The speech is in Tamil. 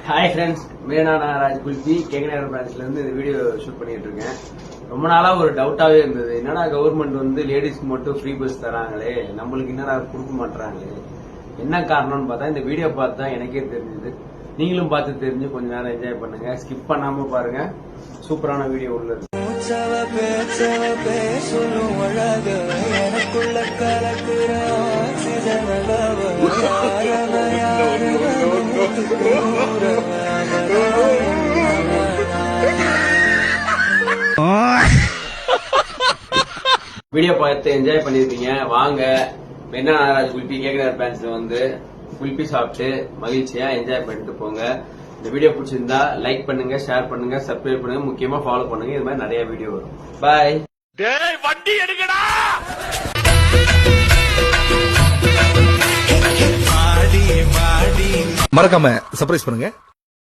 ஹாய் ஃப்ரெண்ட்ஸ், மேனா நாகராஜ் குல்பி கேகநகர் பிரான்ச்ல இருந்து இந்த வீடியோ ஷூட் பண்ணிட்டு இருக்கேன். ரொம்ப நாளா ஒரு டவுட்டாவே இருந்தது. என்னடா கவர்மெண்ட் வந்து லேடிஸ்க்கு மட்டும் ஃப்ரீ பஸ் தராங்களே, நம்மளுக்கு என்னடா கொடுக்க மாட்டாங்களே, என்ன காரணம்னு பார்த்தா இந்த வீடியோ பார்த்து தான் எனக்கே தெரிஞ்சது. நீங்களும் பார்த்து தெரிஞ்சு கொஞ்ச நேரம் என்ஜாய் பண்ணுங்க, ஸ்கிப் பண்ணாம பாருங்க. சூப்பரான வீடியோ உள்ளது. வீடியோ பார்த்து என்ஜாய் பண்ணிருப்பீங்க. வாங்க மேனா நாகராஜ் குல்பி கேகநகர் பிரான்ச்ல வந்து குல்பி சாப்பிட்டு மகிழ்ச்சியா என்ஜாய் பண்ணிட்டு போங்க. இந்த வீடியோ பிடிச்சிருந்தா லைக் பண்ணுங்க, ஷேர் பண்ணுங்க, சப்ஸ்கிரைப் பண்ணுங்க, முக்கியமா ஃபாலோ பண்ணுங்க. இது மாதிரி நிறைய வீடியோ வரும். பாய். வண்டி எடுக்கடா. மறக்காம சர்ப்ரைஸ் பண்ணுங்க.